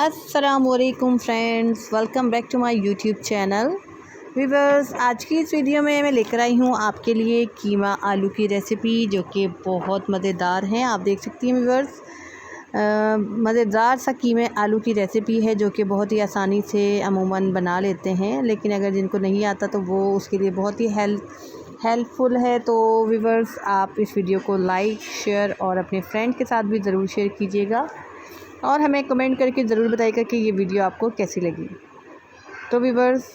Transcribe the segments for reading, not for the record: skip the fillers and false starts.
अस्सलामुअलैकुम friends, welcome back to my YouTube channel. Viewers, आज की इस वीडियो में मैं लेकर आई हूँ आपके लिए कीमा आलू की रेसिपी, जो कि बहुत मज़ेदार है। आप देख सकती हैं व्यूअर्स, मज़ेदार सा कीमे आलू की रेसिपी है, जो कि बहुत ही आसानी से अमूमन बना लेते हैं। लेकिन अगर जिनको नहीं आता तो वो उसके लिए बहुत ही हेल्पफुल है। तो व्यूअर्स, आप इस वीडियो को लाइक, शेयर और अपने फ्रेंड के साथ भी ज़रूर शेयर कीजिएगा और हमें कमेंट करके ज़रूर बताइएगा कि ये वीडियो आपको कैसी लगी। तो व्यूअर्स,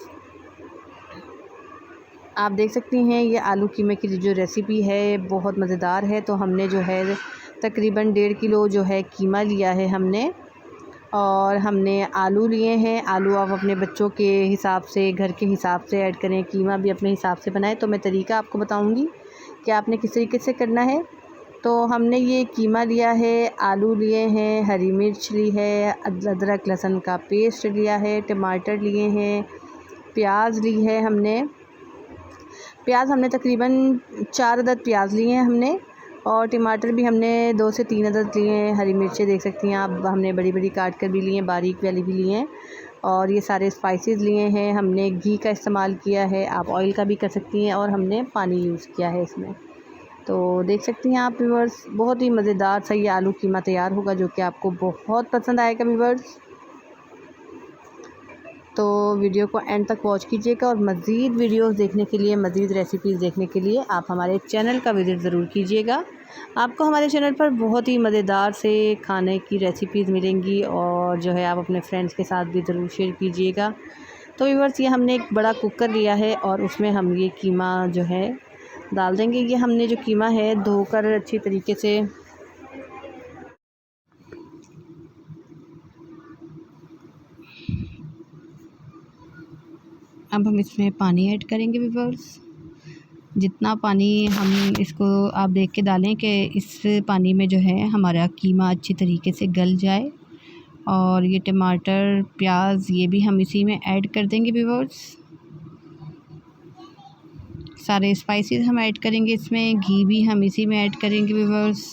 आप देख सकती हैं ये आलू कीमे की जो रेसिपी है बहुत मज़ेदार है। तो हमने जो है तकरीबन 1.5 किलो जो है कीमा लिया है हमने, और हमने आलू लिए हैं। आलू आप अपने बच्चों के हिसाब से, घर के हिसाब से ऐड करें, कीमा भी अपने हिसाब से बनाएं। तो मैं तरीका आपको बताऊंगी कि आपने किस तरीके से करना है। तो हमने ये कीमा लिया है, आलू लिए हैं, हरी मिर्च ली है, अदरक लहसुन का पेस्ट लिया है, टमाटर लिए हैं, प्याज ली है हमने। प्याज हमने तकरीबन 4 अदद प्याज लिए हैं हमने, और टमाटर भी हमने 2 से 3 अदद लिए हैं। हरी मिर्चें देख सकती हैं आप, हमने बड़ी बड़ी काट कर भी लिए हैं, बारीक वाली भी लिए हैं। और ये सारे स्पाइसेस लिए हैं हमने। घी का इस्तेमाल किया है, आप ऑयल का भी कर सकती हैं, और हमने पानी यूज़ किया है इसमें। तो देख सकती हैं आप व्यूअर्स, बहुत ही मज़ेदार सा ये आलू कीमा तैयार होगा, जो कि आपको बहुत पसंद आएगा व्यूअर्स। तो वीडियो को एंड तक वॉच कीजिएगा, और मज़ीद वीडियोस देखने के लिए, मज़ीद रेसिपीज़ देखने के लिए आप हमारे चैनल का विज़िट ज़रूर कीजिएगा। आपको हमारे चैनल पर बहुत ही मज़ेदार से खाने की रेसिपीज़ मिलेंगी, और जो है आप अपने फ्रेंड्स के साथ भी ज़रूर शेयर कीजिएगा। तो व्यूअर्स, ये हमने एक बड़ा कुकर लिया है, और उसमें हम ये कीमा जो है डाल देंगे। ये हमने जो कीमा है धोकर अच्छी तरीके से अब हम इसमें पानी ऐड करेंगे व्यूअर्स। जितना पानी हम इसको आप देख के डालें कि इस पानी में जो है हमारा कीमा अच्छी तरीके से गल जाए। और ये टमाटर, प्याज, ये भी हम इसी में ऐड कर देंगे व्यूअर्स। सारे स्पाइसेस हम ऐड करेंगे इसमें, घी भी हम इसी में ऐड करेंगे व्यूअर्स।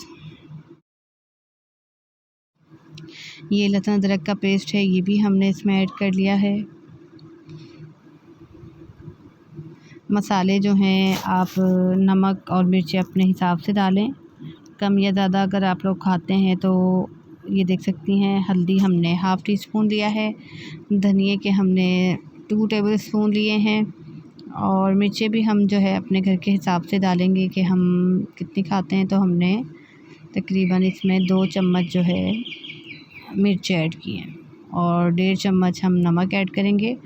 ये लहसुन अदरक का पेस्ट है, ये भी हमने इसमें ऐड कर लिया है। मसाले जो हैं आप नमक और मिर्ची अपने हिसाब से डालें, कम या ज़्यादा अगर आप लोग खाते हैं तो। ये देख सकती हैं, हल्दी हमने हाफ़ टी स्पून लिया है, धनिए के हमने 2 टेबल स्पून लिए हैं, और मिर्चें भी हम जो है अपने घर के हिसाब से डालेंगे कि हम कितनी खाते हैं। तो हमने तकरीबन इसमें 2 चम्मच जो है मिर्च ऐड की हैं, और 1.5 चम्मच हम नमक ऐड करेंगे।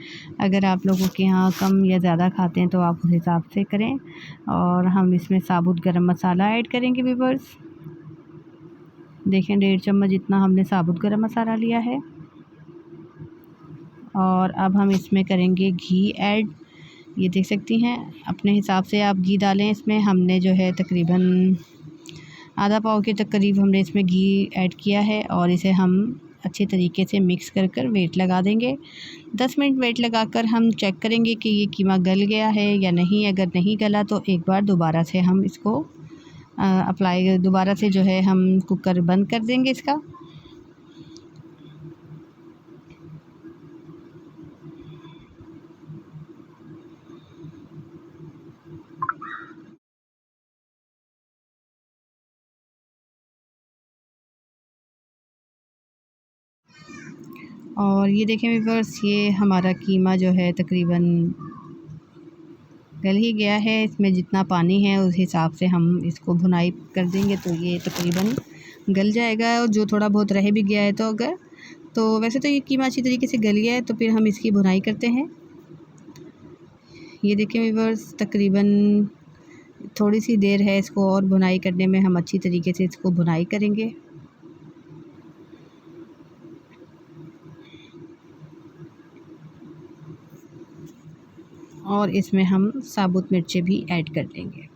अगर आप लोगों के यहाँ कम या ज़्यादा खाते हैं तो आप उस हिसाब से करें। और हम इसमें साबुत गरम मसाला ऐड करेंगे व्यूअर्स। देखें, 1.5 चम्मच इतना हमने साबुत गरम मसाला लिया है। और अब हम इसमें करेंगे घी ऐड। ये देख सकती हैं, अपने हिसाब से आप घी डालें। इसमें हमने जो है तकरीबन आधा पाव के करीब हमने इसमें घी ऐड किया है, और इसे हम अच्छे तरीके से मिक्स कर कर वेट लगा देंगे। 10 मिनट वेट लगाकर हम चेक करेंगे कि ये कीमा गल गया है या नहीं। अगर नहीं गला तो एक बार दोबारा से हम इसको दोबारा से जो है हम कुकर बंद कर देंगे इसका। और ये देखें व्यूअर्स, ये हमारा कीमा जो है तकरीबन गल ही गया है। इसमें जितना पानी है उस हिसाब से हम इसको भुनाई कर देंगे, तो ये तकरीबन गल जाएगा। और जो थोड़ा बहुत रह भी गया है तो अगर, तो वैसे तो ये कीमा अच्छी तरीके से गल गया है, तो फिर हम इसकी भुनाई करते हैं। ये देखें व्यूअर्स, तकरीबन थोड़ी सी देर है इसको और भुनाई करने में, हम अच्छी तरीके से इसको भुनाई करेंगे। और इसमें हम साबुत मिर्चें भी ऐड कर देंगे।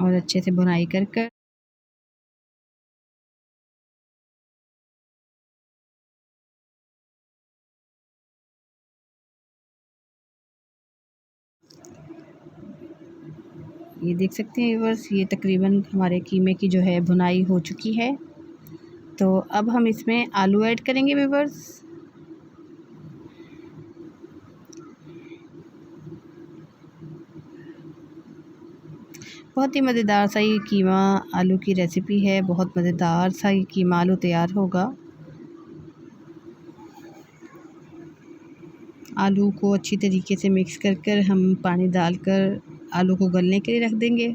और अच्छे से भुनाई कर कर ये देख सकते हैं व्यूअर्स, ये तकरीबन हमारे कीमे की जो है भुनाई हो चुकी है। तो अब हम इसमें आलू ऐड करेंगे व्यूअर्स। बहुत ही मज़ेदार सा ये कीमा आलू की रेसिपी है। बहुत मज़ेदार सा ये कीमा आलू तैयार होगा। आलू को अच्छी तरीके से मिक्स कर हम पानी डालकर आलू को गलने के लिए रख देंगे।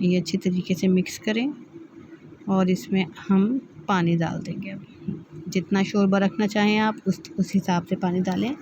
ये अच्छी तरीके से मिक्स करें और इसमें हम पानी डाल देंगे। अब जितना शोरबा रखना चाहें आप उस हिसाब से पानी डालें।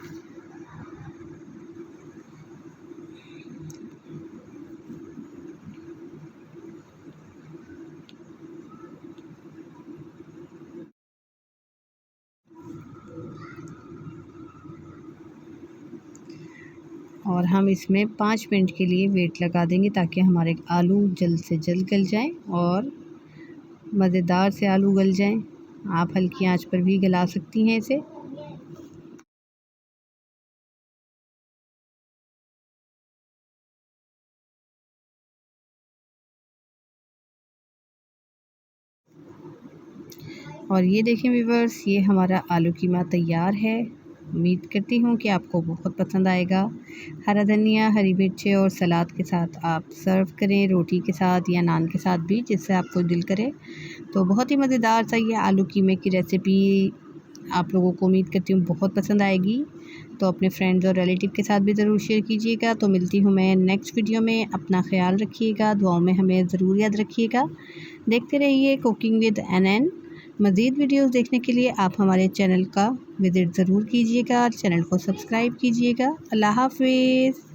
और हम इसमें 5 मिनट के लिए वेट लगा देंगे ताकि हमारे आलू जल्द से जल्द गल जाएं और मज़ेदार से आलू गल जाएं। आप हल्की आंच पर भी गला सकती हैं इसे। और ये देखें व्यूअर्स, ये हमारा आलू कीमा तैयार है। उम्मीद करती हूँ कि आपको बहुत पसंद आएगा। हरा धनिया, हरी मिर्चें और सलाद के साथ आप सर्व करें, रोटी के साथ या नान के साथ भी, जिससे आपको दिल करे। तो बहुत ही मज़ेदार सा ये आलू कीमे की रेसिपी आप लोगों को उम्मीद करती हूँ बहुत पसंद आएगी। तो अपने फ्रेंड्स और रिलेटिव के साथ भी ज़रूर शेयर कीजिएगा। तो मिलती हूँ मैं नेक्स्ट वीडियो में। अपना ख्याल रखिएगा, दुआओं में हमें ज़रूर याद रखिएगा। देखते रहिए कुकिंग विद NN। मज़ीद वीडियोस देखने के लिए आप हमारे चैनल का विज़िट ज़रूर कीजिएगा, चैनल को सब्सक्राइब कीजिएगा। अल्लाह हाफ़िज़।